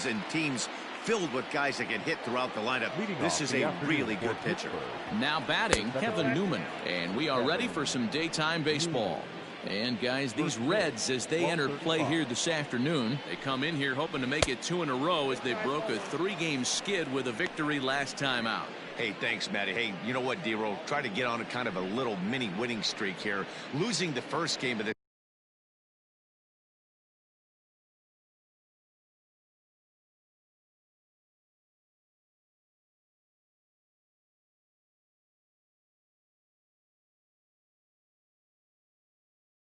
divisions and teams filled with guys that can hit throughout the lineup. This is a really good pitcher. Now batting, Kevin Newman. And we are ready for some daytime baseball. And guys, these Reds, as they enter play here this afternoon, they come in here hoping to make it 2 in a row as they broke a 3-game skid with a victory last time out. Hey, thanks, Matty. Hey, you know what, D-Roll? Try to get on a kind of a little mini winning streak here. Losing the first game of the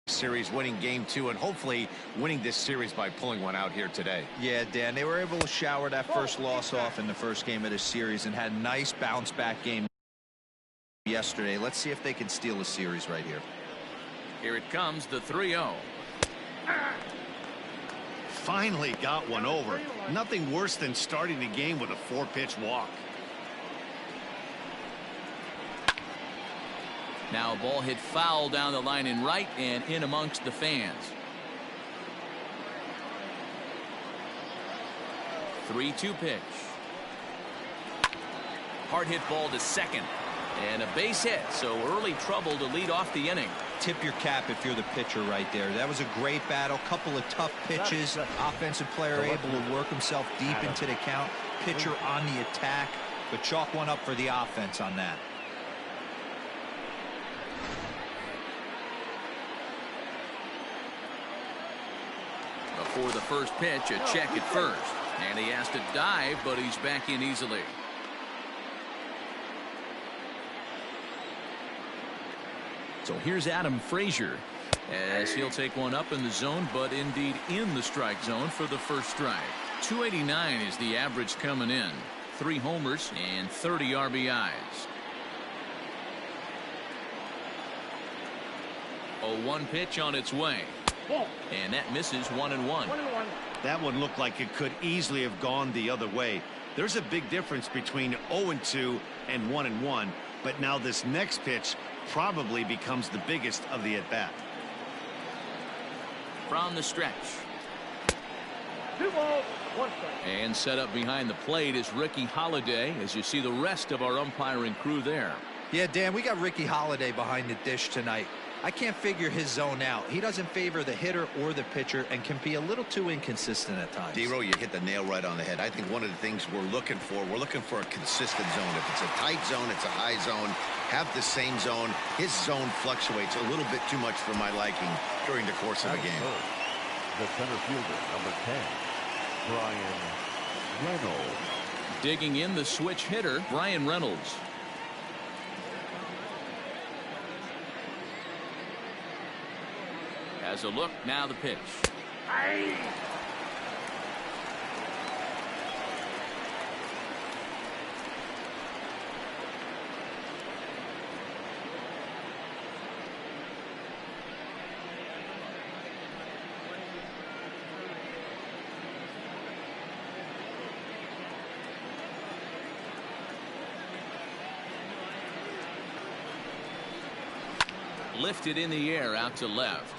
series, winning game 2, and hopefully winning this series by pulling one out here today. Yeah, Dan, they were able to shower that first loss off in the first game of this series and had a nice bounce back game yesterday. Let's see if they can steal a series right here. Here it comes, the 3-0. Finally got one over. Nothing worse than starting the game with a 4-pitch walk. Now a ball hit foul down the line in right and in amongst the fans. 3-2 pitch. Hard hit ball to second. And a base hit, so early trouble to lead off the inning. Tip your cap if you're the pitcher right there. That was a great battle. Couple of tough pitches. Offensive player able to work himself deep into the count. Pitcher on the attack. But chalk one up for the offense on that. Before the first pitch, a check at first. And he has to dive, but he's back in easily. So here's Adam Frazier as he'll take one up in the zone, but indeed in the strike zone for the first strike. 289 is the average coming in. 3 homers and 30 RBIs. 0-1 pitch on its way. And that misses 1-1. That one looked like it could easily have gone the other way. There's a big difference between 0-2 and 1-1, but now this next pitch probably becomes the biggest of the at-bat. From the stretch. 2 balls, 1 strike. And set up behind the plate is Ricky Holiday, as you see the rest of our umpiring crew there. Yeah, Dan, we got Ricky Holiday behind the dish tonight. I can't figure his zone out. He doesn't favor the hitter or the pitcher and can be a little too inconsistent at times. D-Row, you hit the nail right on the head. I think one of the things we're looking for a consistent zone. If it's a tight zone, it's a high zone. Have the same zone. His zone fluctuates a little bit too much for my liking during the course of a game. The center fielder, number 10, Brian Reynolds. Digging in the switch hitter, Brian Reynolds. Has a look, now the pitch. Lifted in the air out to left.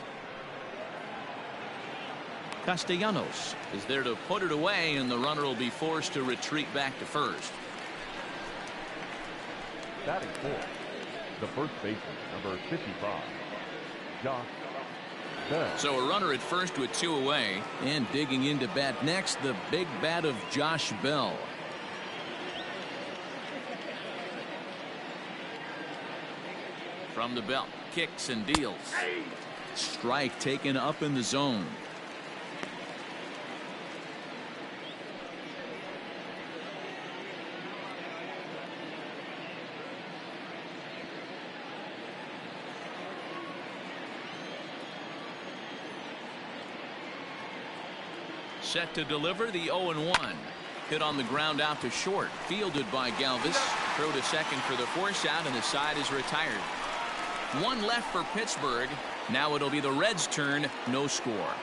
Castellanos is there to put it away, and the runner will be forced to retreat back to first. Batting fourth, the first baseman, number 55, Josh Bell. So a runner at first with 2 away, and digging into bat next, the big bat of Josh Bell. From the belt, kicks and deals. Strike taken up in the zone. Set to deliver the 0-1. Hit on the ground out to short. Fielded by Galvis. Throw to second for the force out, and the side is retired. 1 left for Pittsburgh. Now it'll be the Reds' turn. No score.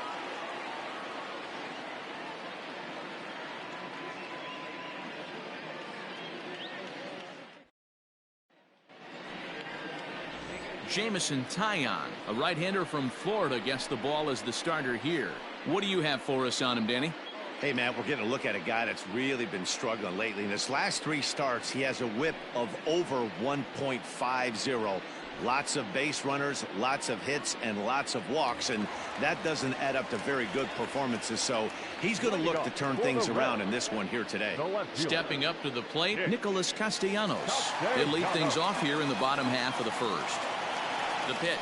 Jamison Taillon, a right-hander from Florida, gets the ball as the starter here. What do you have for us on him, Danny? Hey, man, we're getting a look at a guy that's really been struggling lately. In his last 3 starts, he has a whip of over 1.50. Lots of base runners, lots of hits, and lots of walks, and that doesn't add up to very good performances. So he's going to look to turn things around in this one here today. Stepping up to the plate, Nicholas Castellanos. He'll lead things off here in the bottom half of the first. The pitch.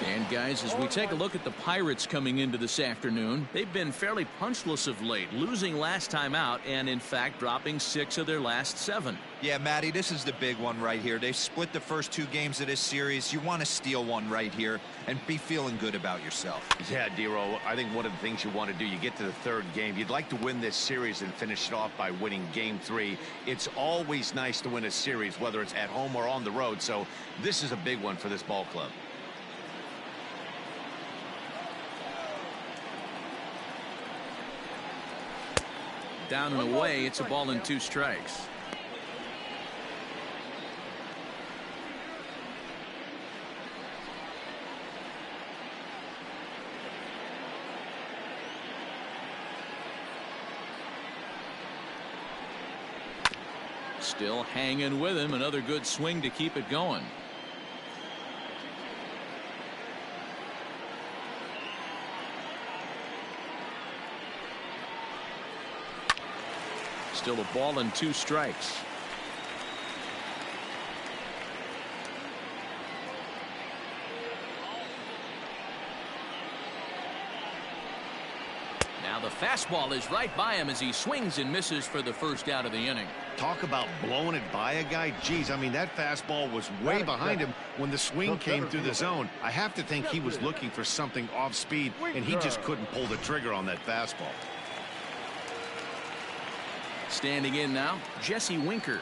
And guys, as we take a look at the Pirates coming into this afternoon, they've been fairly punchless of late, losing last time out and in fact dropping 6 of their last 7. Yeah, Matty, this is the big one right here. They've split the first 2 games of this series. You want to steal one right here and be feeling good about yourself. Yeah, Dero, I think one of the things you want to do, you get to the 3rd game, you'd like to win this series and finish it off by winning game 3. It's always nice to win a series, whether it's at home or on the road. So this is a big one for this ball club. Down and away, it's a ball and 2 strikes. Still hanging with him. Another good swing to keep it going. Still a ball and 2 strikes. Now the fastball is right by him as he swings and misses for the first out of the inning. Talk about blowing it by a guy. Geez, I mean, that fastball was way behind him when the swing came through the zone. I have to think he was looking for something off speed, and he just couldn't pull the trigger on that fastball. Standing in now, Jesse Winker.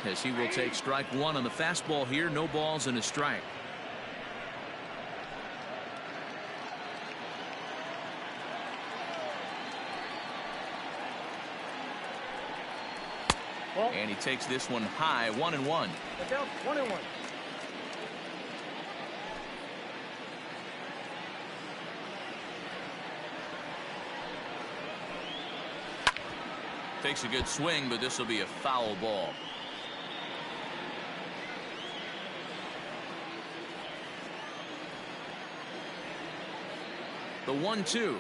As he will take strike 1 on the fastball here. No balls and a strike. And he takes this one high, 1-1. 1-1. Takes a good swing, but this will be a foul ball. The 1-2.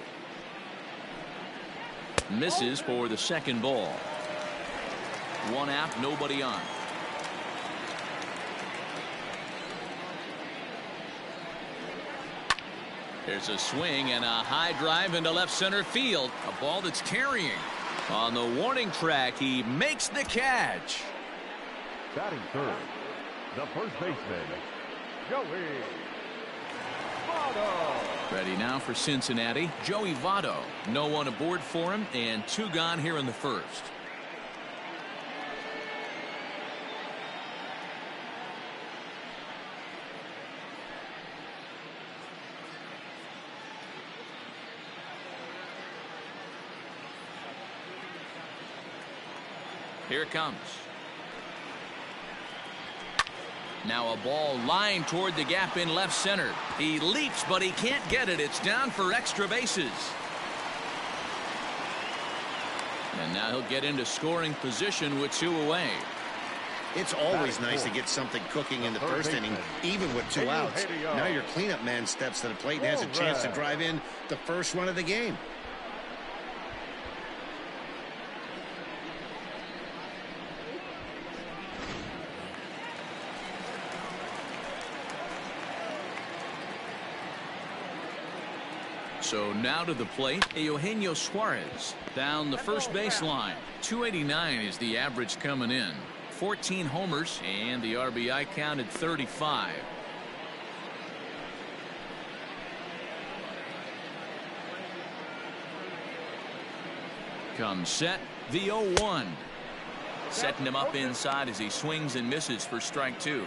Misses for the second ball. 1 out, nobody on. There's a swing and a high drive into left center field. A ball that's carrying. On the warning track, he makes the catch. Batting third, the first baseman, Joey Votto. Ready now for Cincinnati, Joey Votto. No one aboard for him, and 2 gone here in the first. Here it comes. Now a ball lined toward the gap in left center. He leaps, but he can't get it. It's down for extra bases. And now he'll get into scoring position with 2 away. It's always nice to get something cooking in the first inning, even with 2 outs. Now your cleanup man steps to the plate and has a chance to drive in the first run of the game. So now to the plate, Eugenio Suarez down the first baseline. 289 is the average coming in. 14 homers and the RBI counted 35. Comes set, the 0-1. Setting him up inside as he swings and misses for strike 2.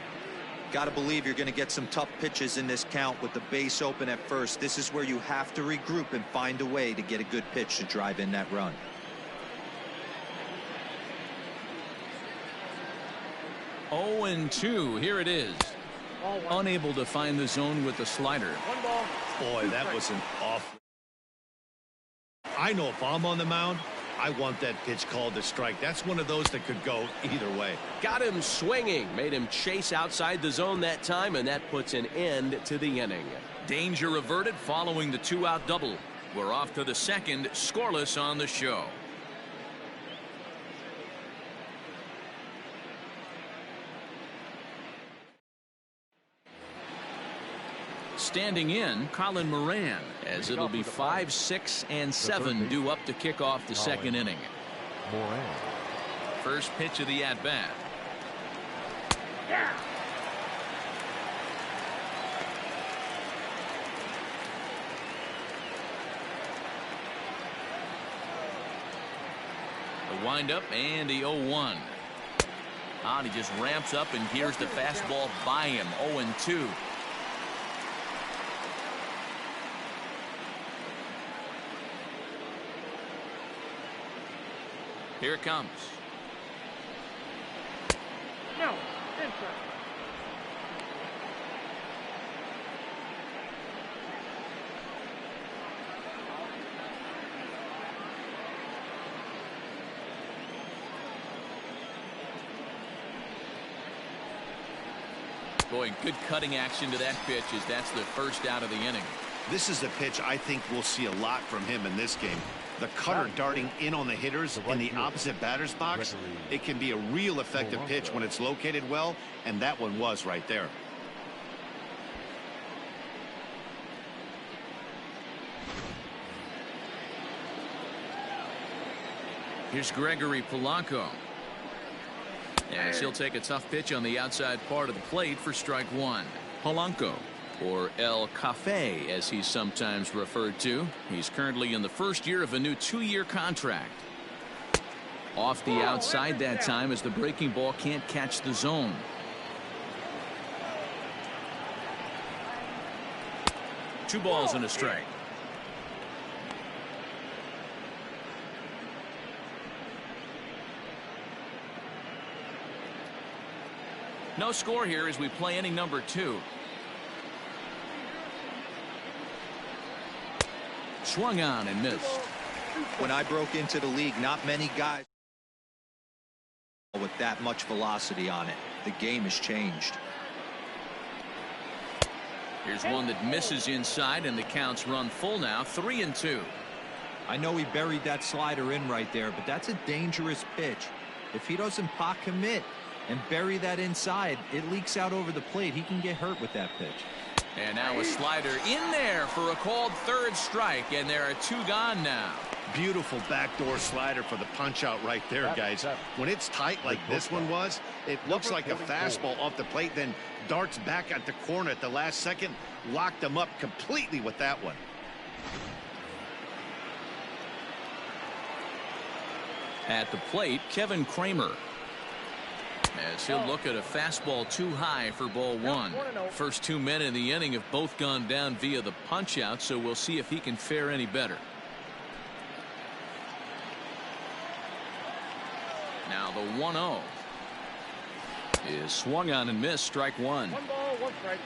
Got to believe you're going to get some tough pitches in this count with the base open at first. This is where you have to regroup and find a way to get a good pitch to drive in that run. Oh, and 2. Here it is. Unable to find the zone with the slider. 1 ball. Boy, that was an awful. I know if I'm on the mound, I want that pitch called a strike. That's one of those that could go either way. Got him swinging, made him chase outside the zone that time, and that puts an end to the inning. Danger averted following the 2-out double. We're off to the second, scoreless on the show. Standing in, Colin Moran, as it'll be 5, 6, and 7 due up to kick off the second inning. Moran. First pitch of the at-bat. The windup and the 0-1. And he just ramps up, and here's the fastball by him. 0-2. Here it comes. No, Boy, good cutting action to that pitch as that's the first out of the inning. This is a pitch I think we'll see a lot from him in this game. The cutter darting in on the hitters in the opposite batter's box. It can be a real effective pitch when it's located well, and that one was right there. Here's Gregory Polanco. As he'll take a tough pitch on the outside part of the plate for strike one. Polanco, or El Cafe as he's sometimes referred to. He's currently in the first year of a new 2-year contract. Off the outside that time as the breaking ball can't catch the zone. Two balls and a strike. No score here as we play inning number 2. Swung on and missed. When I broke into the league, not many guys with that much velocity on it. The game has changed. Here's one that misses inside, and the count's run full now. 3-2. I know he buried that slider in right there, but that's a dangerous pitch. If he doesn't pot commit and bury that inside, it leaks out over the plate. He can get hurt with that pitch. And now a slider in there for a called third strike, and there are 2 gone now. Beautiful backdoor slider for the punch out right there, guys. When it's tight like this one was, it looks like a fastball off the plate, then darts back at the corner at the last second. Locked them up completely with that one. At the plate, Kevin Kramer. As he'll look at a fastball too high for ball 1. First 2 men in the inning have both gone down via the punch out, so we'll see if he can fare any better. Now the 1-0 is swung on and missed. Strike 1. 1 ball, 1 strike.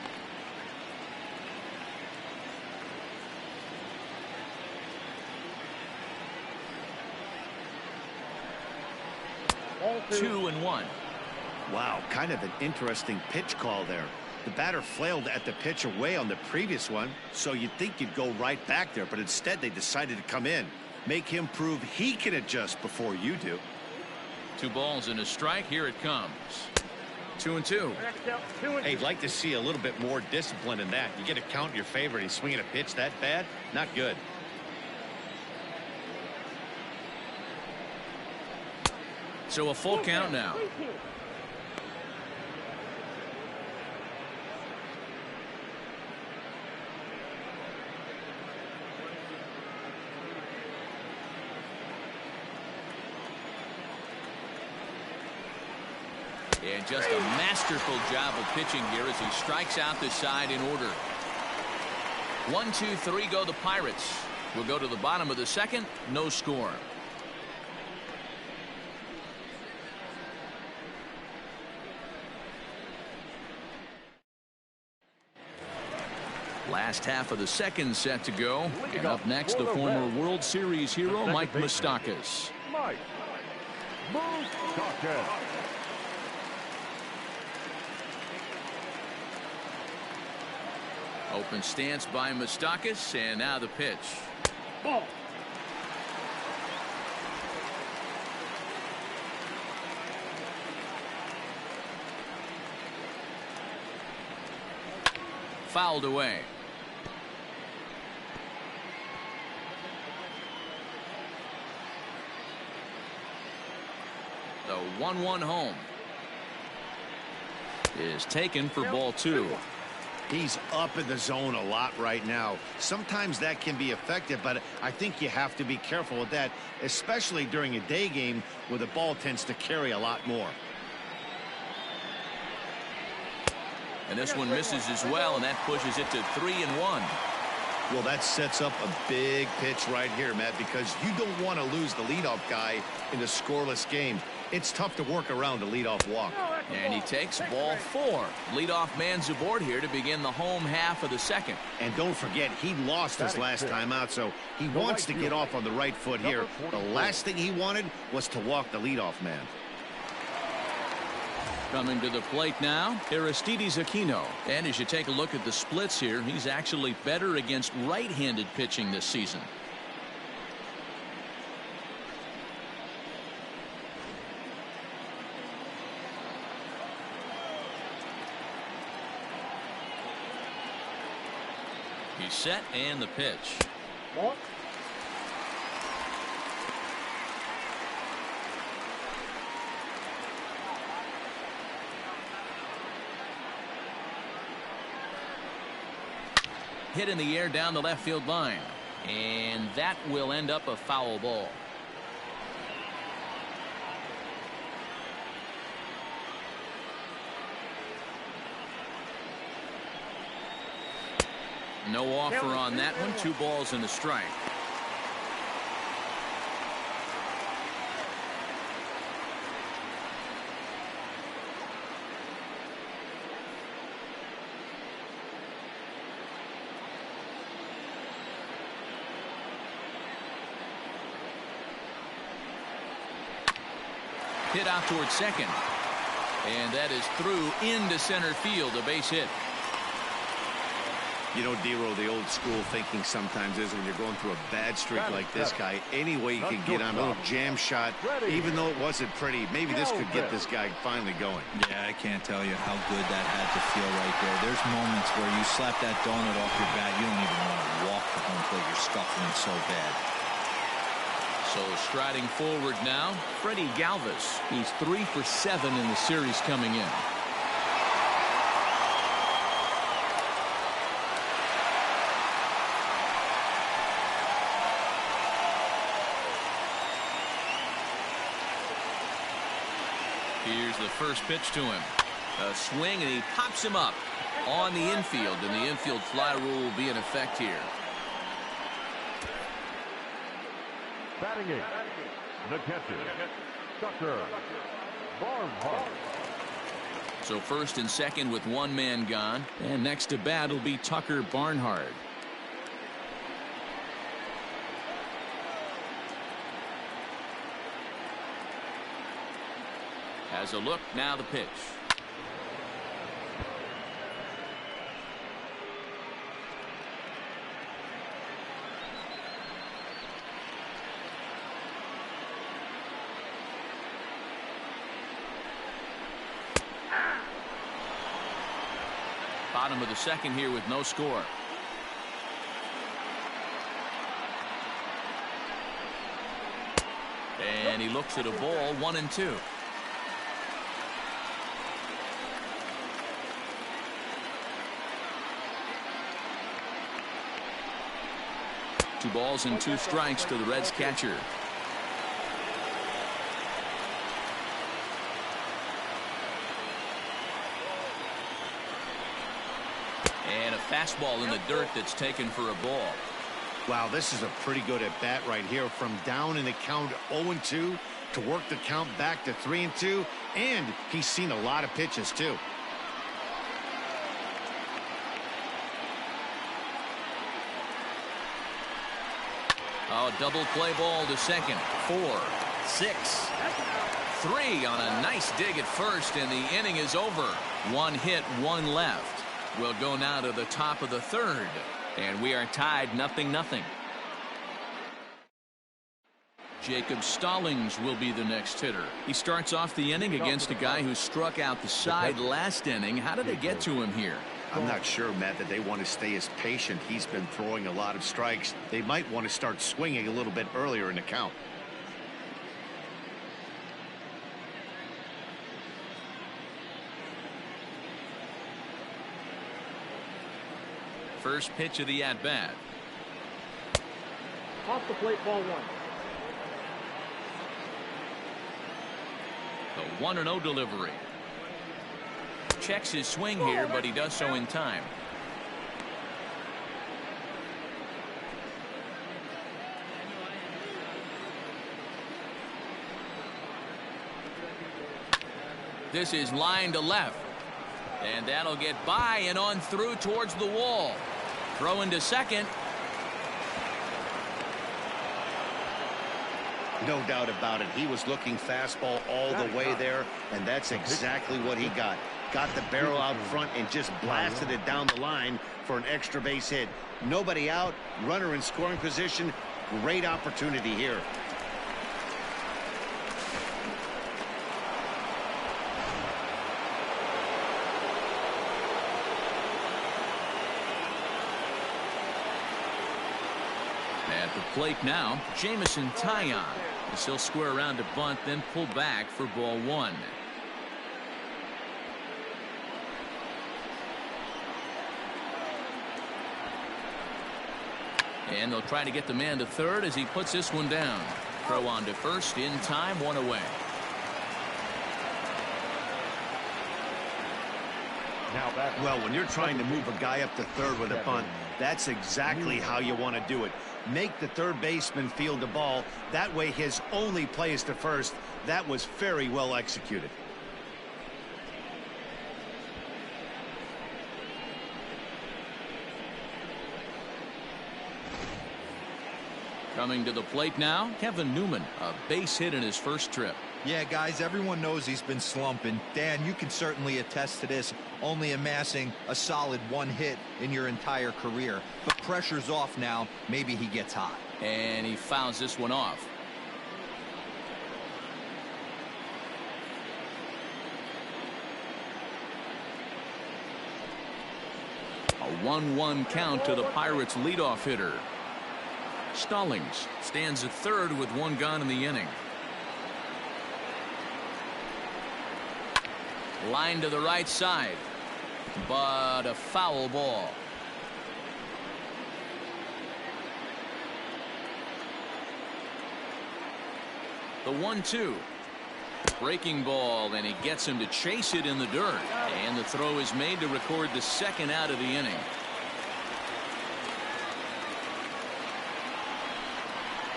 Ball 2-1. Wow, kind of an interesting pitch call there. The batter flailed at the pitch away on the previous one, so you'd think you'd go right back there, but instead they decided to come in. Make him prove he can adjust before you do. 2 balls and a strike. Here it comes. 2-2. Hey, you'd like to see a little bit more discipline in that. You get a count in your favor and he's swinging a pitch that bad? Not good. So a full count now. And just a masterful job of pitching here as he strikes out the side in order. 1, 2, 3 go the Pirates. We'll go to the bottom of the second. No score. Last half of the second set to go. And up next, the former World Series hero, Mike Moustakas. Mike Moustakas. Open stance by Moustakas, and now the pitch. Ball. Fouled away. The 1-1 home is taken for ball 2. He's up in the zone a lot right now. Sometimes that can be effective, but I think you have to be careful with that, especially during a day game where the ball tends to carry a lot more. And this one misses as well, and that pushes it to 3-1. Well, that sets up a big pitch right here, Matt, because you don't want to lose the leadoff guy in a scoreless game. It's tough to work around a leadoff walk. And he takes ball 4. Leadoff man's aboard here to begin the home half of the second. And don't forget, he lost his last time out, so he wants to get off on the right foot here. The last thing he wanted was to walk the leadoff man. Coming to the plate now, Aristides Aquino. And as you take a look at the splits here, he's actually better against right-handed pitching this season. He's set, and the pitch. Ball. Hit in the air down the left field line. And that will end up a foul ball. No offer on that one. 2 balls and a strike. Hit out towards second. And that is through into center field, a base hit. You know, Dero, the old school thinking sometimes is when you're going through a bad streak like this guy, any way you can get on a little jam shot, even though it wasn't pretty, maybe this could get this guy finally going. Yeah, I can't tell you how good that had to feel right there. There's moments where you slap that donut off your bat, you don't even want to walk to home plate. You're scuffling so bad. So striding forward now, Freddie Galvis. He's 3 for 7 in the series coming in. Here's the first pitch to him. A swing, and he pops him up on the infield, and the infield fly rule will be in effect here. Batting eighth, the catcher, Tucker Barnhart. So first and second with 1 man gone, and next to bat will be Tucker Barnhart. Has a look, now the pitch. Bottom of the second here with no score. And he looks at a ball, 1-2. Two balls and 2 strikes to the Reds catcher. And a fastball in the dirt that's taken for a ball. Wow, this is a pretty good at bat right here. From down in the count 0-2 to work the count back to 3-2. And he's seen a lot of pitches too. Oh, double play ball to second. 4, 6, 3 on a nice dig at first, and the inning is over. 1 hit, 1 left. We'll go now to the top of the third, and we are tied 0-0. Jacob Stallings will be the next hitter. He starts off the inning against a guy who struck out the side last inning. How did they get to him here? I'm not sure, Matt, that they want to stay as patient. He's been throwing a lot of strikes. They might want to start swinging a little bit earlier in the count. First pitch of the at-bat. Off the plate, ball 1. The 1-0 delivery. Checks his swing here, but he does so in time. This is line to left. And that'll get by and on through towards the wall. Throw into second. No doubt about it. He was looking fastball all the way there, and that's exactly what he got. Got the barrel out front and just blasted it down the line for an extra base hit. Nobody out, runner in scoring position. Great opportunity here. At the plate now, Jamison Taillon. He'll square around to bunt, then pull back for ball 1. And they'll try to get the man to third as he puts this one down. Throw on to first in time, 1 away. Well, when you're trying to move a guy up to third with a bunt, that's exactly how you want to do it. Make the third baseman field the ball. That way his only play is to first. That was very well executed. Coming to the plate now, Kevin Newman, a base hit in his first trip. Yeah, guys, everyone knows he's been slumping. Dan, you can certainly attest to this, only amassing a solid 1 hit in your entire career. But pressure's off now. Maybe he gets hot. And he fouls this one off. A 1-1 count to the Pirates' leadoff hitter. Stallings stands at third with 1 gone in the inning. Line to the right side, but a foul ball. The 1-2. Breaking ball, and he gets him to chase it in the dirt. And the throw is made to record the second out of the inning.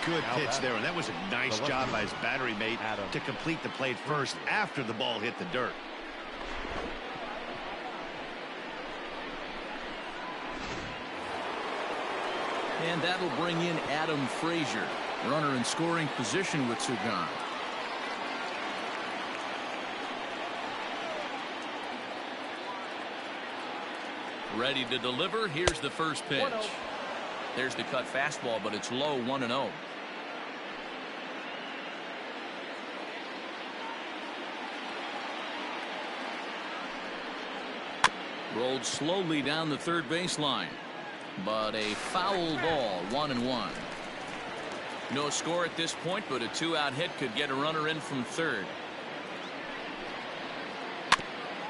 Good pitch there, and that was a nice job by his battery mate to complete the play first after the ball hit the dirt. And that'll bring in Adam Frazier, runner in scoring position with 2 gone. Ready to deliver. Here's the first pitch. There's the cut fastball, but it's low, 1-0. Rolled slowly down the third baseline, but a foul ball, 1-1. No score at this point, but a 2-out hit could get a runner in from third.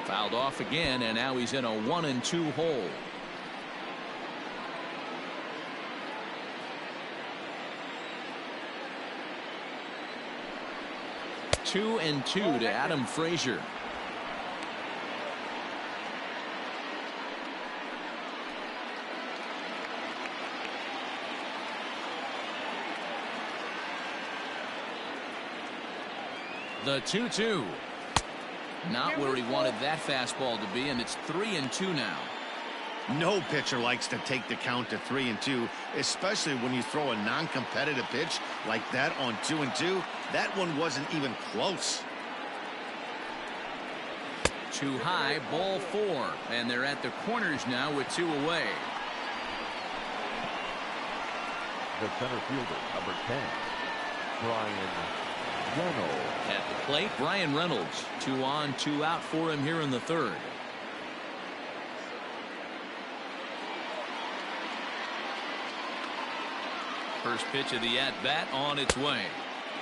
Fouled off again, and now he's in a 1-2 hole. Two and 2 to Adam Frazier. The 2-2. Not where he wanted that fastball to be, and it's 3-2 now. No pitcher likes to take the count to 3-2, especially when you throw a non-competitive pitch like that on 2-2. That one wasn't even close. Too high, ball 4, and they're at the corners now with 2 away. The center fielder, number 10, Brian Reynolds. At the plate, Brian Reynolds. 2 on, 2 out for him here in the 3rd. First pitch of the at-bat on its way.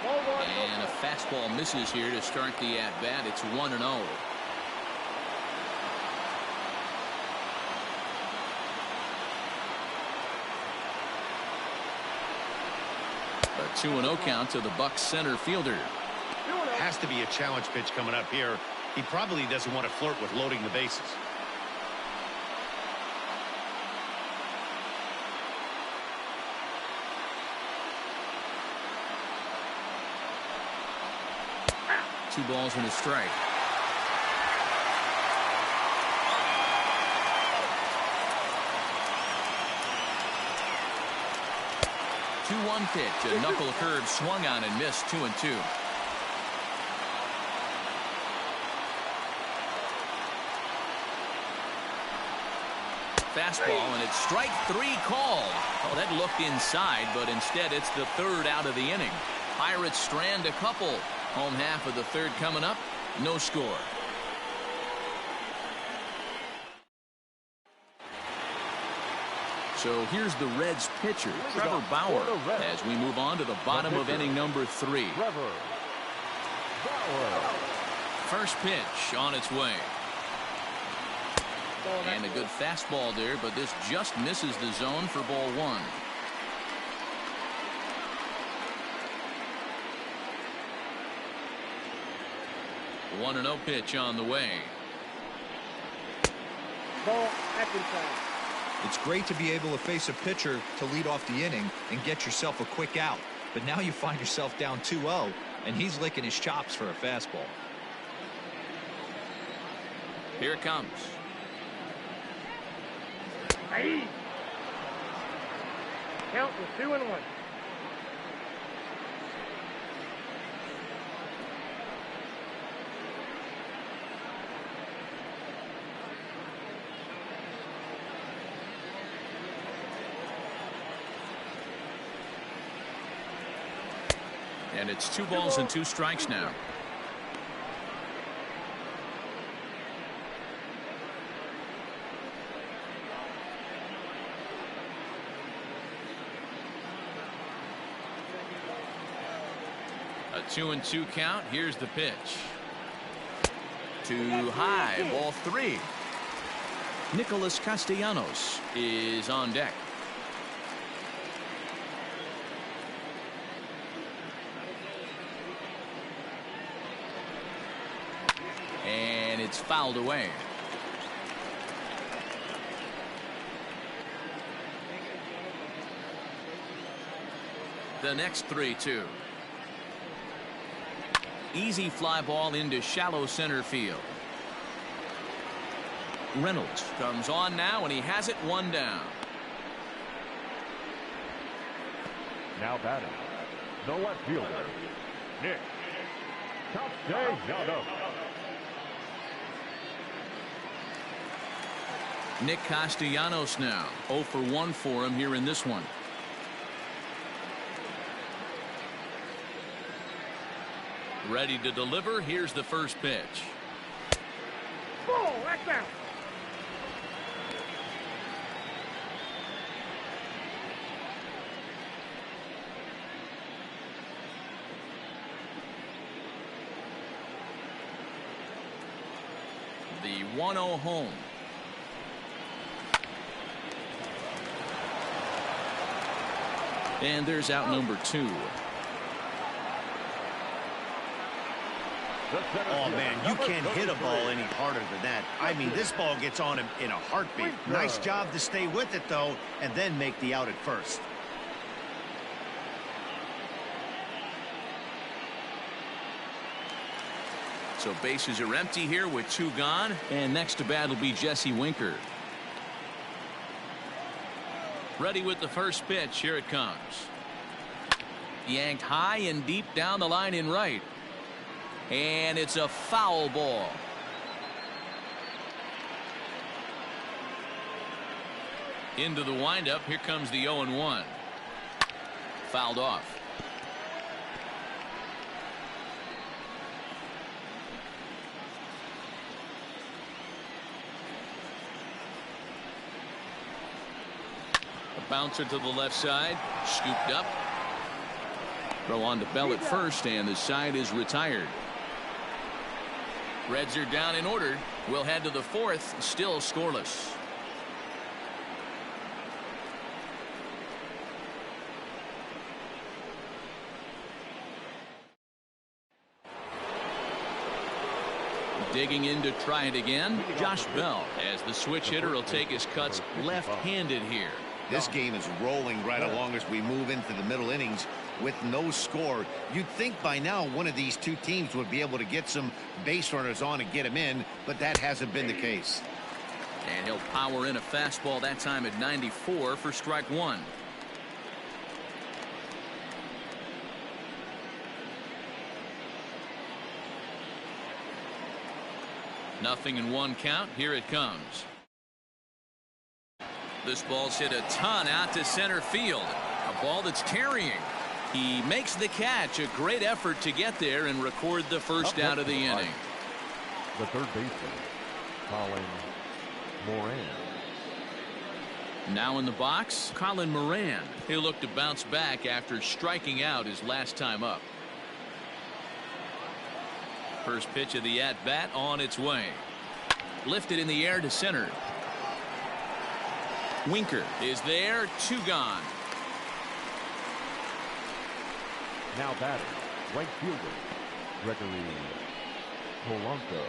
And a fastball misses here to start the at-bat. It's 1-0. A 2-0 count to the Bucs center fielder. Has to be a challenge pitch coming up here. He probably doesn't want to flirt with loading the bases. Two balls and a strike. Two-one pitch. A knuckle curve swung on and missed. 2-2. Fastball, and it's strike 3 called. Oh, that looked inside, but instead it's the 3rd out of the inning. Pirates strand a couple. Home half of the 3rd coming up. No score. So here's the Reds pitcher, Trevor Bauer, as we move on to the bottom of inning number 3. Trevor Bauer. First pitch on its way. And a good fastball there, but this just misses the zone for ball 1. The 1-0 pitch on the way. Ball back inside. It's great to be able to face a pitcher to lead off the inning and get yourself a quick out. But now you find yourself down 2-0, and he's licking his chops for a fastball. Here it comes. Hey. Count was 2-1. And it's 2 balls and 2 strikes now. A 2-2 count. Here's the pitch. Too high. Ball 3. Nicholas Castellanos is on deck. And it's fouled away. The next 3-2. Easy fly ball into shallow center field. Reynolds comes on now, and he has it 1 down. Now batting, the left fielder, Nick Castellanos. Nick Castellanos now 0 for 1 for him here in this one. Ready to deliver. Here's the first pitch. Ball, that's out. The 1-0 home. And there's out number 2. Oh, man, you can't hit a ball any harder than that. I mean, this ball gets on him in a heartbeat. Nice job to stay with it, though, and then make the out at first. So bases are empty here with 2 gone. And next to bat will be Jesse Winker. Ready with the first pitch. Here it comes. Yanked high and deep down the line in right. And it's a foul ball. Into the windup. Here comes the 0-1. Fouled off. A bouncer to the left side. Scooped up. Throw on to Bell at first, and the side is retired. Reds are down in order. We'll head to the fourth, still scoreless. Digging in to try it again, Josh Bell, as the switch hitter will take his cuts left-handed here. This game is rolling right along as we move into the middle innings with no score. You'd think by now one of these two teams would be able to get some base runners on and get them in, but that hasn't been the case. And he'll power in a fastball that time at 94 for strike one. Nothing in one count. Here it comes. This ball's hit a ton out to center field. A ball that's carrying. He makes the catch. A great effort to get there and record the first out of the inning. The third baseman, Colin Moran. Now in the box, Colin Moran. He'll look to bounce back after striking out his last time up. First pitch of the at-bat on its way. Lifted in the air to center. Winker is there. 2 gone. Now batting, right fielder, Gregory Polanco.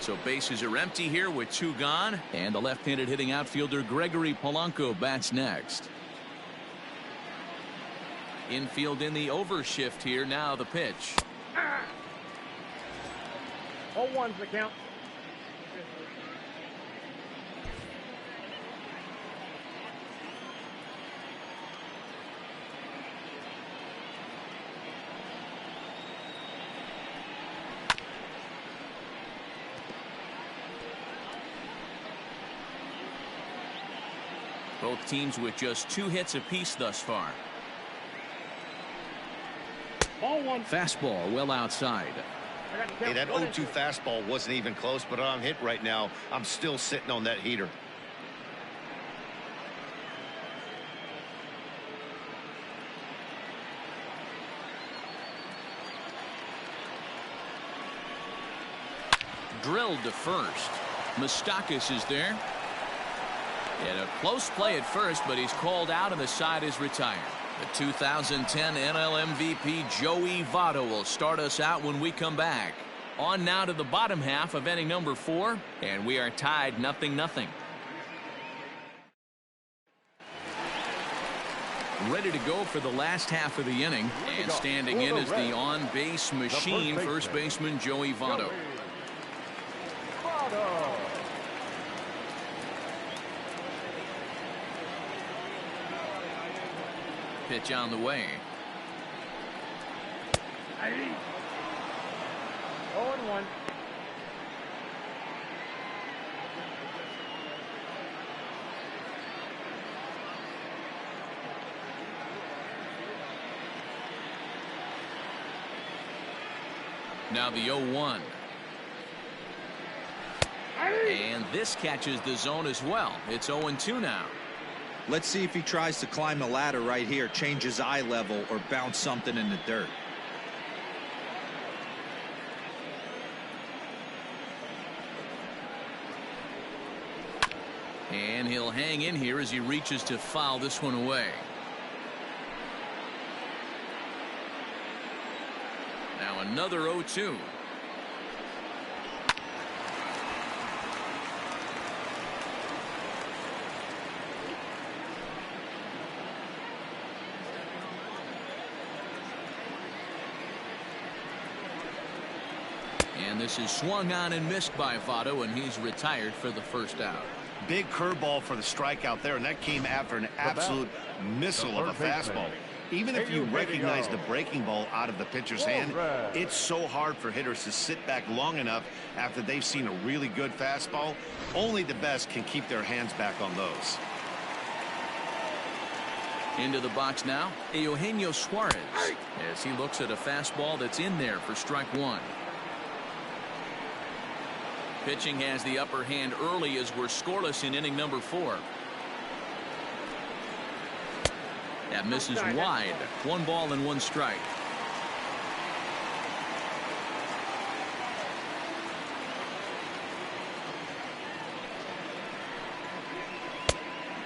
So bases are empty here with 2 gone. And the left-handed hitting outfielder Gregory Polanco bats next. Infield in the overshift here. Now the pitch. 0-1's the count. Both teams with just 2 hits apiece thus far. Ball one. Fastball well outside. Hey, that 0-2 fastball wasn't even close, but I'm hit right now. I'm still sitting on that heater. Drilled to first. Moustakas is there. And a close play at first, but he's called out and the side is retired. The 2010 NL MVP Joey Votto will start us out when we come back. On now to the bottom half of inning number 4, and we are tied 0-0. Ready to go for the last half of the inning, and standing in is the on-base machine, first baseman Joey Votto. Pitch on the way. 0-1. Now the 0-1. And this catches the zone as well. It's 0-2 now. Let's see if he tries to climb the ladder right here, change his eye level, or bounce something in the dirt. And he'll hang in here as he reaches to foul this one away. Now another 0-2. And this is swung on and missed by Votto, and he's retired for the first out. Big curveball for the strikeout there, and that came after an absolute missile of a fastball. Even if you recognize the breaking ball out of the pitcher's hand, it's so hard for hitters to sit back long enough after they've seen a really good fastball. Only the best can keep their hands back on those. Into the box now, Eugenio Suarez, as he looks at a fastball that's in there for strike one. Pitching has the upper hand early as we're scoreless in inning number 4. That misses wide. 1 ball and 1 strike.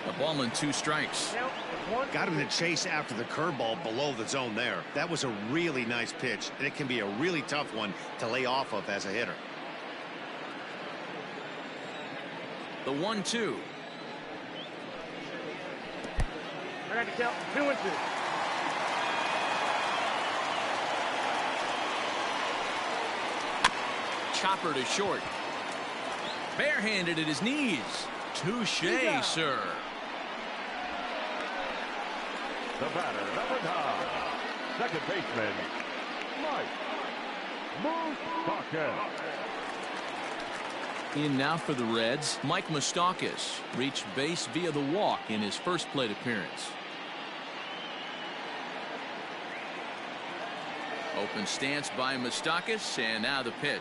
A ball and 2 strikes. Got him to chase after the curveball below the zone there. That was a really nice pitch, and it can be a really tough one to lay off of as a hitter. The 1-2. I got to count 2 and 2. Chopper to short. Barehanded at his knees. Touche, sir. The batter, number 9, second baseman, Mike Moustakas. In now for the Reds, Mike Moustakas reached base via the walk in his first plate appearance. Open stance by Moustakas, and now the pitch.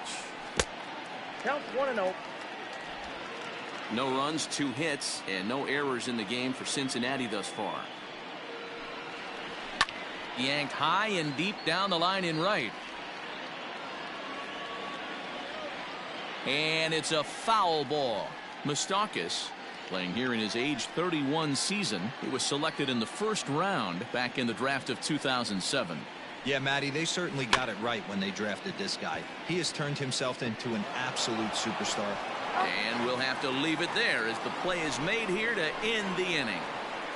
Counts 1-0. No runs, 2 hits, and no errors in the game for Cincinnati thus far. Yanked high and deep down the line in right. And it's a foul ball. Moustakas, playing here in his age 31 season, he was selected in the first round back in the draft of 2007. Yeah, Matty, they certainly got it right when they drafted this guy. He has turned himself into an absolute superstar. And we'll have to leave it there as the play is made here to end the inning.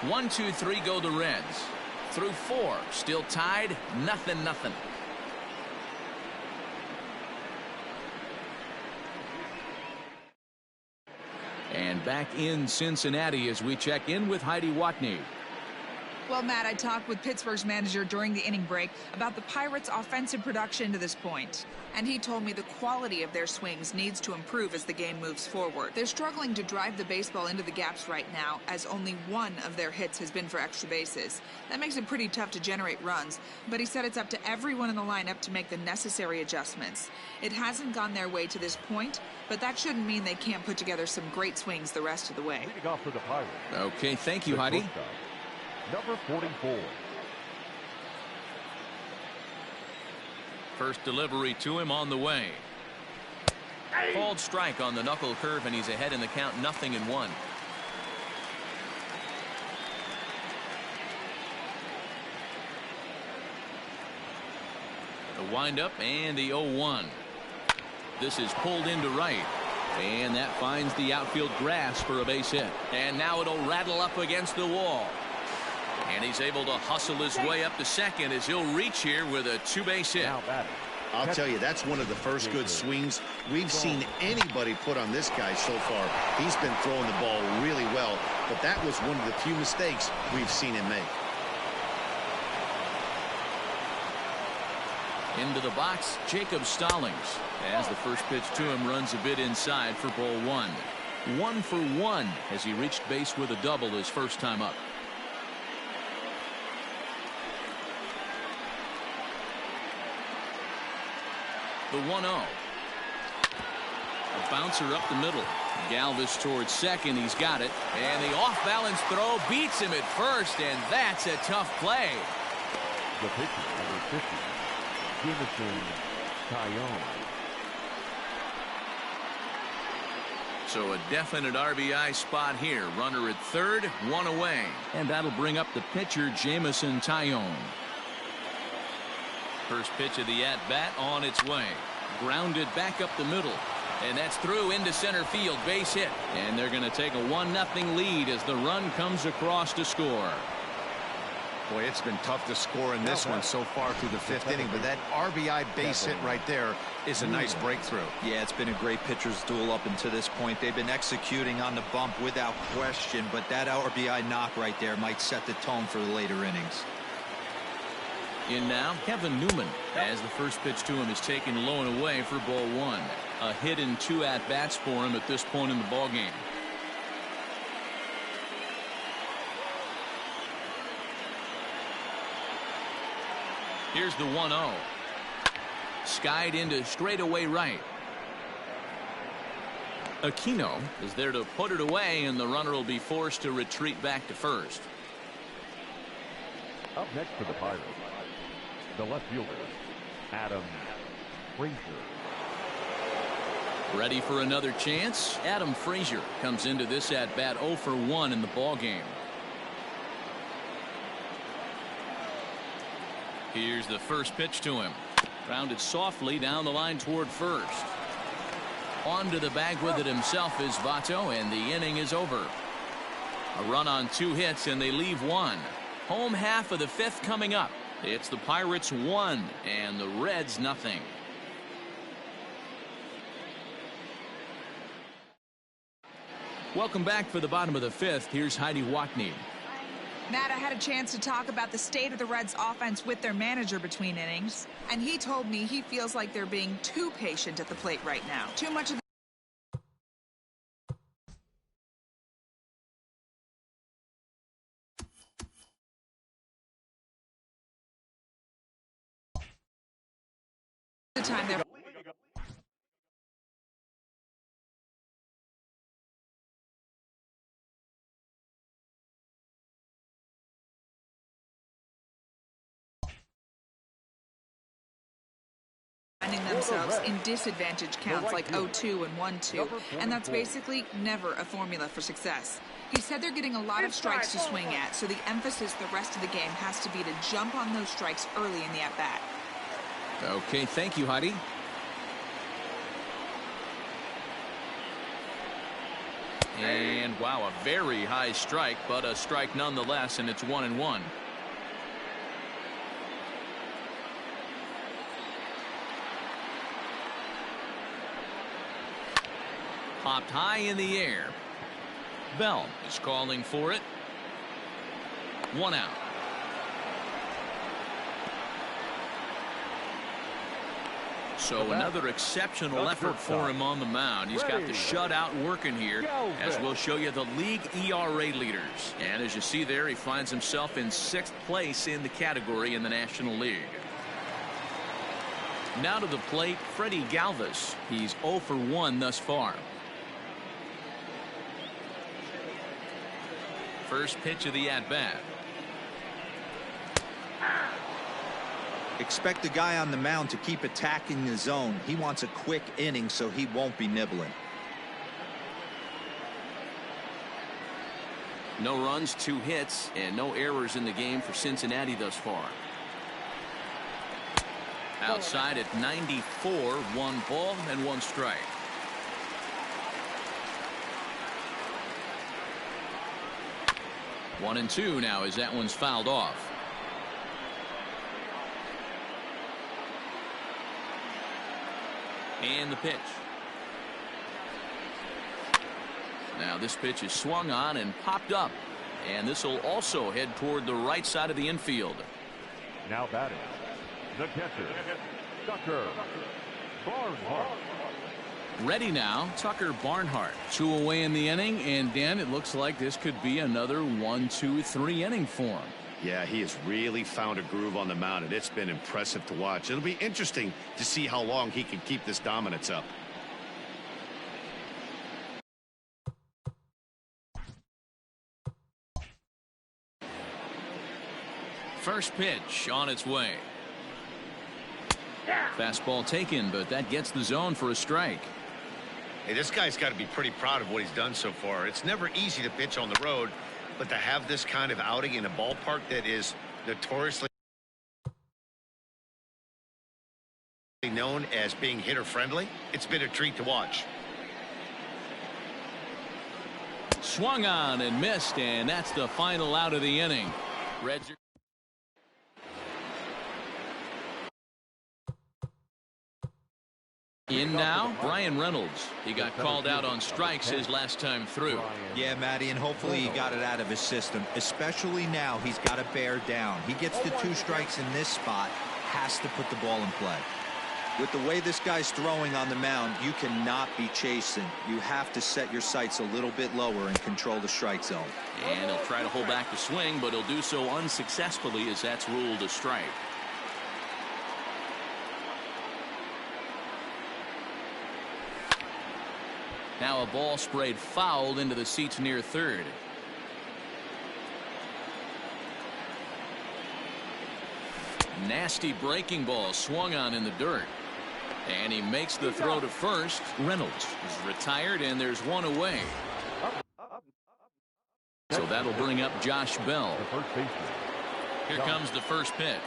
1, 2, 3 go the Reds. Through 4, still tied, 0-0. And back in Cincinnati as we check in with Heidi Watney. Well, Matt, I talked with Pittsburgh's manager during the inning break about the Pirates' offensive production to this point. And he told me the quality of their swings needs to improve as the game moves forward. They're struggling to drive the baseball into the gaps right now, as only 1 of their hits has been for extra bases. That makes it pretty tough to generate runs, but he said it's up to everyone in the lineup to make the necessary adjustments. It hasn't gone their way to this point, but that shouldn't mean they can't put together some great swings the rest of the way. Leading off for the Pirates. Okay, thank you, Heidi. Number 44. First delivery to him on the way. Called strike on the knuckle curve, and he's ahead in the count, 0-1. The windup and the 0-1. This is pulled into right. And that finds the outfield grass for a base hit. And now it'll rattle up against the wall. And he's able to hustle his way up to second as he'll reach here with a 2-base hit. I'll tell you, that's one of the first good swings we've seen anybody put on this guy so far. He's been throwing the ball really well, but that was one of the few mistakes we've seen him make. Into the box, Jacob Stallings, as the first pitch to him runs a bit inside for ball 1. 1 for 1 as he reached base with a double his first time up. The 1-0. A bouncer up the middle. Galvis towards second. He's got it. And the off-balance throw beats him at first, and that's a tough play. The pitcher, number 50, Jameson Taillon. So a definite RBI spot here. Runner at third, 1 away. And that'll bring up the pitcher, Jameson Taillon. First pitch of the at-bat on its way. Grounded back up the middle. And that's through into center field. Base hit. And they're going to take a 1-0 lead as the run comes across to score. Boy, it's been tough to score in this one so far through the 5th inning, but that RBI base hit right there is a nice breakthrough. Yeah, it's been a great pitcher's duel up until this point. They've been executing on the bump without question, but that RBI knock right there might set the tone for the later innings. In now, Kevin Newman, as the first pitch to him is taken low and away for ball 1. A hit in 2 at-bats for him at this point in the ballgame. Here's the 1-0. Skied into straightaway right. Aquino is there to put it away, and the runner will be forced to retreat back to first. Up next for the Pirates, the left fielder, Adam Frazier. Ready for another chance? Adam Frazier comes into this at-bat 0 for 1 in the ballgame. Here's the first pitch to him. Grounded softly down the line toward first. On to the bag with it himself is Votto, and the inning is over. A run on 2 hits, and they leave 1. Home half of the 5th coming up. It's the Pirates 1 and the Reds nothing. Welcome back for the bottom of the 5th. Here's Heidi Watney. Matt, I had a chance to talk about the state of the Reds offense with their manager between innings, and he told me he feels like they're being too patient at the plate right now. Too much of the time they're finding themselves in disadvantage counts like 0-2 and 1-2, and that's basically never a formula for success. He said they're getting a lot of strikes to swing at, so the emphasis the rest of the game has to be to jump on those strikes early in the at-bat. Okay, thank you, Heidi. And wow, a very high strike, but a strike nonetheless, and it's 1-1. Popped high in the air. Bell is calling for it. 1 out. So another exceptional effort for him on the mound. He's got the shutout working here, as we'll show you the league ERA leaders. And as you see there, he finds himself in 6th place in the category in the National League. Now to the plate, Freddie Galvis. He's 0 for 1 thus far. First pitch of the at-bat. Expect the guy on the mound to keep attacking the zone. He wants a quick inning, so he won't be nibbling. No runs, 2 hits, and no errors in the game for Cincinnati thus far. Outside at 94, 1 ball and 1 strike. One and 2 now as that one's fouled off. And the pitch. Now this pitch is swung on and popped up, and this will also head toward the right side of the infield. Now batting, the catcher, Tucker Barnhart. Ready now, Tucker Barnhart. 2 away in the inning, and Dan, it looks like this could be another 1-2-3 inning for him. Yeah, he has really found a groove on the mound, and it's been impressive to watch. It'll be interesting to see how long he can keep this dominance up. First pitch on its way. Fastball taken, but that gets the zone for a strike. Hey, this guy's got to be pretty proud of what he's done so far. It's never easy to pitch on the road, but to have this kind of outing in a ballpark that is notoriously known as being hitter friendly, it's been a treat to watch. Swung on and missed, and that's the final out of the inning. Reds are In now, Brian Reynolds. He got called out on strikes his last time through. Yeah, Matty, and hopefully he got it out of his system. Especially now, he's got to bear down. He gets the 2 strikes in this spot, has to put the ball in play. With the way this guy's throwing on the mound, you cannot be chasing. You have to set your sights a little bit lower and control the strike zone. And he'll try to hold back the swing, but he'll do so unsuccessfully as that's ruled a strike. Now a ball sprayed foul into the seats near third. Nasty breaking ball swung on in the dirt. And he makes the throw to first. Reynolds is retired, and there's one away. So that'll bring up Josh Bell. Here comes the first pitch.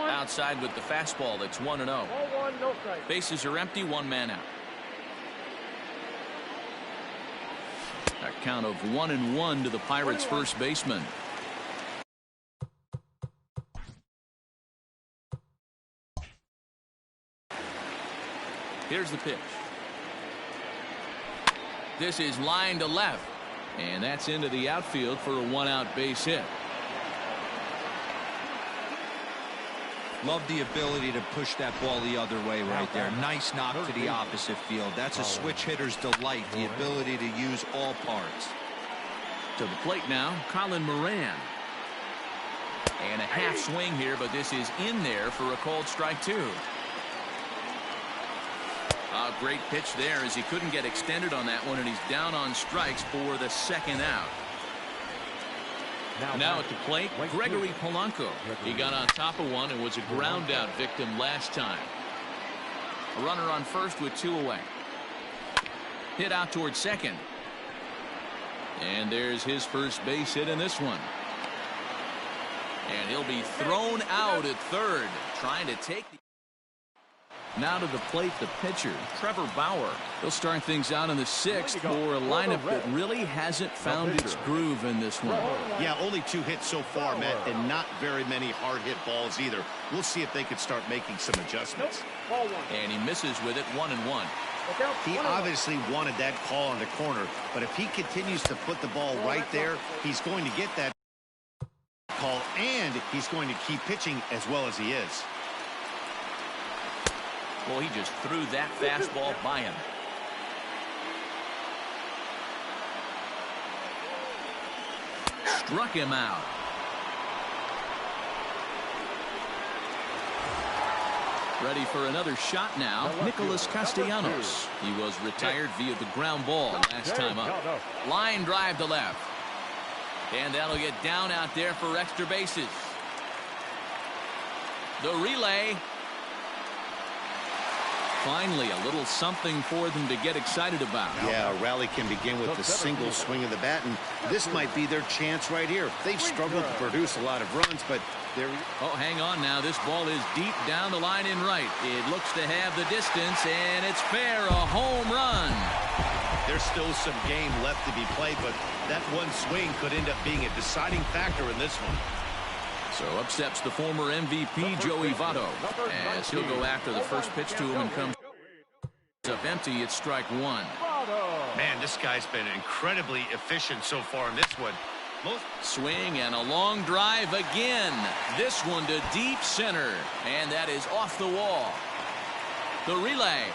Outside with the fastball. That's 1-0. Bases are empty, 1 man out. A count of 1-1 to the Pirates' first baseman. Here's the pitch. This is line to left, and that's into the outfield for a 1-out base hit. Love the ability to push that ball the other way right there. Nice knock to the opposite field. That's a switch hitter's delight, the ability to use all parts. To the plate now, Colin Moran. And a half swing here, but this is in there for a called strike 2. A great pitch there as he couldn't get extended on that one, and he's down on strikes for the 2nd out. Now at the plate, Gregory Polanco. He got on top of one and was a ground out victim last time. A runner on first with 2 away. Hit out towards second. And there's his first base hit in this one. And he'll be thrown out at third, trying to take the... Now to the plate, the pitcher, Trevor Bauer. He'll start things out in the 6th for a lineup that really hasn't found its groove in this one. Yeah, only 2 hits so far, Matt, and not very many hard hit balls either. We'll see if they can start making some adjustments. And he misses with it, 1-1. He obviously wanted that call on the corner, but if he continues to put the ball right there, he's going to get that call, and he's going to keep pitching as well as he is. Well, he just threw that fastball by him. Struck him out. Ready for another shot now, Nicholas Castellanos. He was retired via the ground ball last time up. Line drive to left. And that'll get down out there for extra bases. The relay. Finally, a little something for them to get excited about. Yeah, a rally can begin with a single swing of the bat, and this might be their chance right here. They've struggled to produce a lot of runs, but they're... Oh, hang on now. This ball is deep down the line in right. It looks to have the distance, and it's fair, a home run. There's still some game left to be played, but that one swing could end up being a deciding factor in this one. So up steps the former MVP, Joey Votto, as he'll go after the first pitch to him and comes up empty. It's strike 1. Man, this guy's been incredibly efficient so far in this one. Swing and a long drive again. This one to deep center, and that is off the wall. The relay.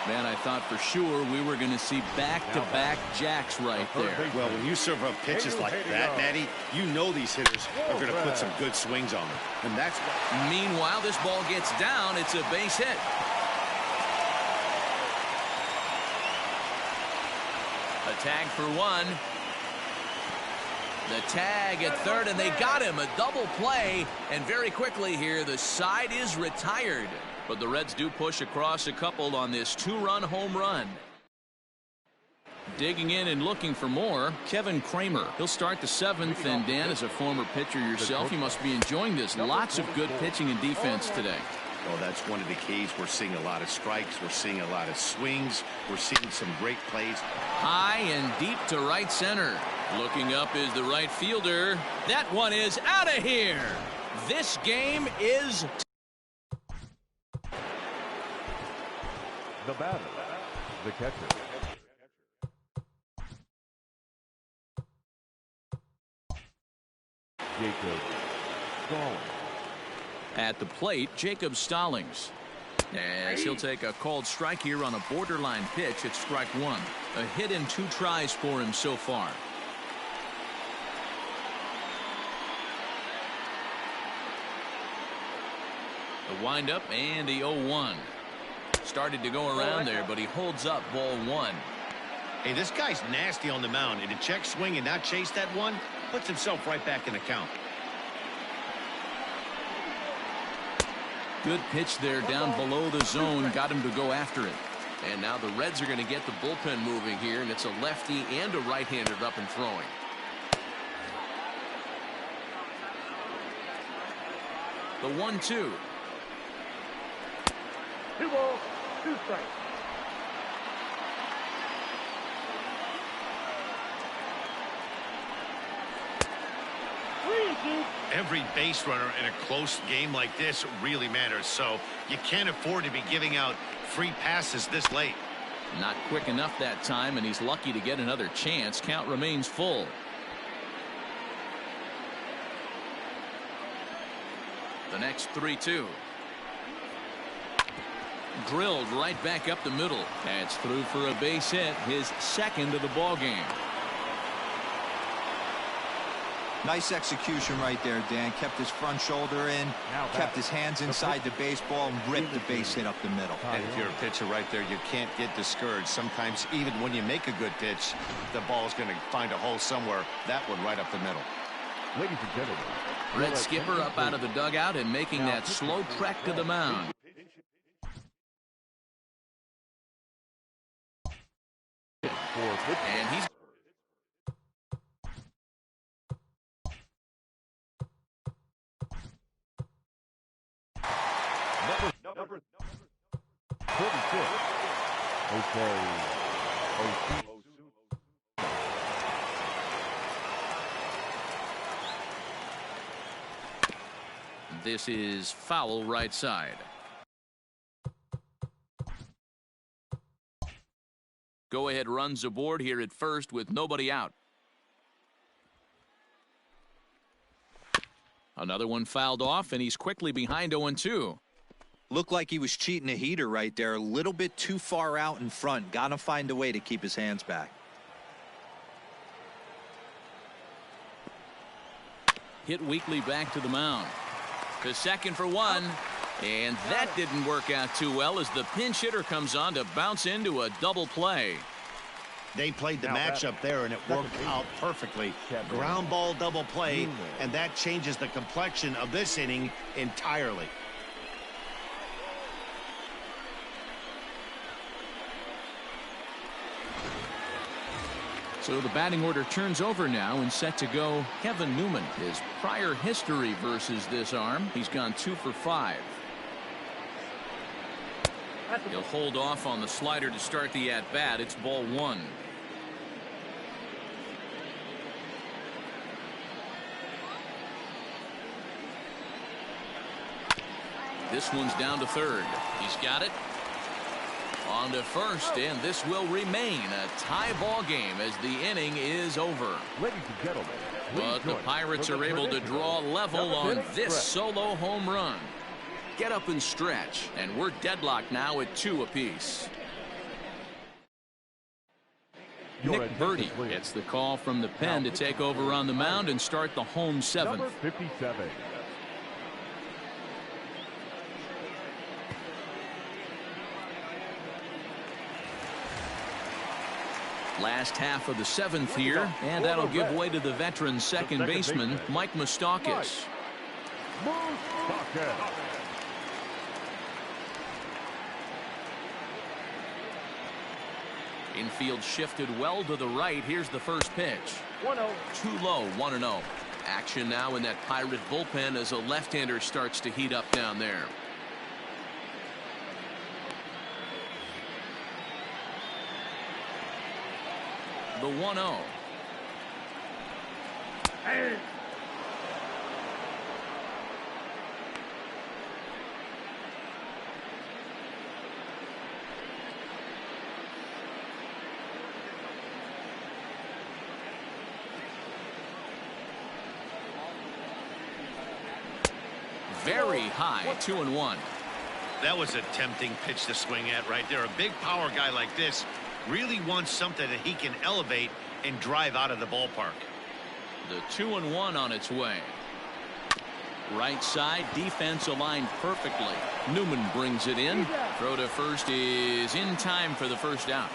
Man, I thought for sure we were going to see back-to-back jacks right there. Well, when you serve up pitches like that, Matty, you know these hitters are going to put some good swings on them. And that's why. Meanwhile, this ball gets down. It's a base hit. A tag for 1. The tag at third, and they got him. A double play, and very quickly here, the side is retired. But the Reds do push across a couple on this 2-run home run. Digging in and looking for more, Kevin Kramer. He'll start the 7th, and Dan, as a former pitcher yourself, you must be enjoying this. Lots of good pitching and defense today. Oh, that's one of the keys. We're seeing a lot of strikes. We're seeing a lot of swings. We're seeing some great plays. High and deep to right center. Looking up is the right fielder. That one is out of here. This game is The batter, the catcher. Jacob Stallings. At the plate, Jacob Stallings. As he'll take a called strike here on a borderline pitch. It's strike one. A hit and 2 tries for him so far. The windup and the 0-1. Started to go around there, but he holds up ball 1. Hey, this guy's nasty on the mound, and to check swing and not chase that one puts himself right back in the count. Good pitch there down below the zone. Got him to go after it. And now the Reds are going to get the bullpen moving here, and it's a lefty and a right-hander up and throwing. The 1-2. 2 balls, 2 strikes. Every base runner in a close game like this really matters, so you can't afford to be giving out free passes this late. Not quick enough that time, and he's lucky to get another chance. Count remains full. The next 3-2. Drilled right back up the middle. That's through for a base hit, his second of the ball game. Nice execution right there, Dan. Kept his front shoulder in, kept his hands inside the baseball, and ripped the base hit up the middle. And if you're a pitcher right there, you can't get discouraged. Sometimes even when you make a good pitch, the ball's going to find a hole somewhere. That one right up the middle. Ladies and gentlemen, Red skipper up out of the dugout and making that slow trek to the mound. And he's number 46. Okay. This is foul right side. Go ahead runs aboard here at first with nobody out. Another one fouled off, and he's quickly behind 0-2. Looked like he was cheating a heater right there. A little bit too far out in front. Got to find a way to keep his hands back. Hit weakly back to the mound. To second for one. And that didn't work out too well as the pinch hitter comes on to bounce into a double play. They played the matchup there, and it worked out perfectly. Ground ball double play, and that changes the complexion of this inning entirely. So the batting order turns over now and set to go Kevin Newman. His prior history versus this arm, he's gone 2 for 5. He'll hold off on the slider to start the at-bat. It's ball 1. This one's down to third. He's got it. On to first, and this will remain a tie ball game as the inning is over. Ladies and gentlemen, but the Pirates are able to draw level on this solo home run. Get up and stretch, and we're deadlocked now at 2 apiece. Nick Birdie gets the call from the pen to take over on the mound and start the home 7th. Number 57. Last half of the 7th here, and that'll give way to the veteran second baseman, Mike Moustakas. Infield shifted well to the right. Here's the first pitch. 1-0. Too low, 1-0. Action now in that Pirate bullpen as a left-hander starts to heat up down there. The 1-0. very high. 2-1. That was a tempting pitch to swing at right there. A big power guy like this really wants something that he can elevate and drive out of the ballpark. The 2-1 on its way. Right side, defense aligned perfectly. Newman brings it in. Throw to first is in time for the first out.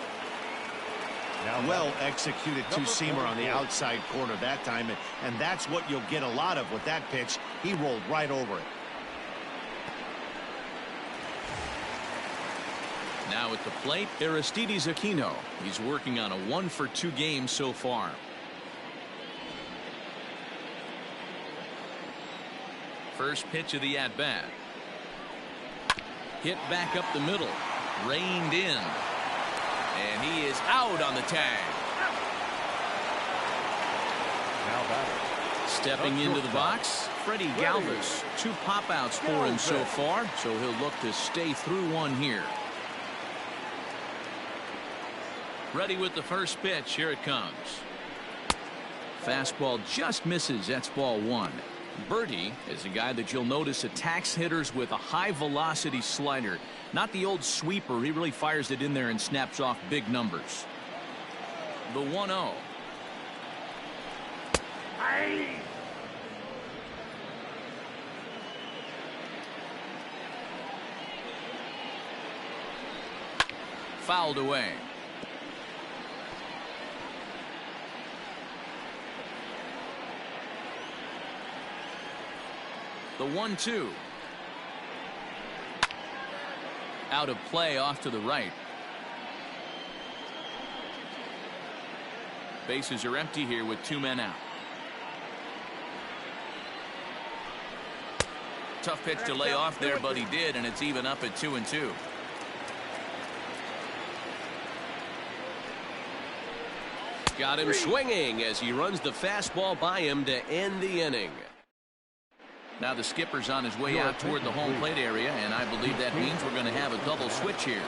Well executed two-seamer on the outside corner that time, and that's what you'll get a lot of with that pitch. He rolled right over it. Now at the plate, Aristides Aquino. He's working on a 1-for-2 game so far. First pitch of the at-bat. Hit back up the middle. Reined in. And he is out on the tag. Stepping into the box, Freddie Galvis. 2 pop-outs for him so far, so he'll look to stay through one here. Ready with the first pitch. Here it comes. Fastball just misses. That's ball 1. Bertie is a guy that you'll notice attacks hitters with a high velocity slider. Not the old sweeper. He really fires it in there and snaps off big numbers. The 1-0. Fouled away. The 1-2. Out of play off to the right. Bases are empty here with 2 men out. Tough pitch to lay off there, but he did, and it's even up at 2-2. Got him swinging as he runs the fastball by him to end the inning. Now the skipper's on his way out toward the home plate area, and I believe that means we're going to have a double switch here.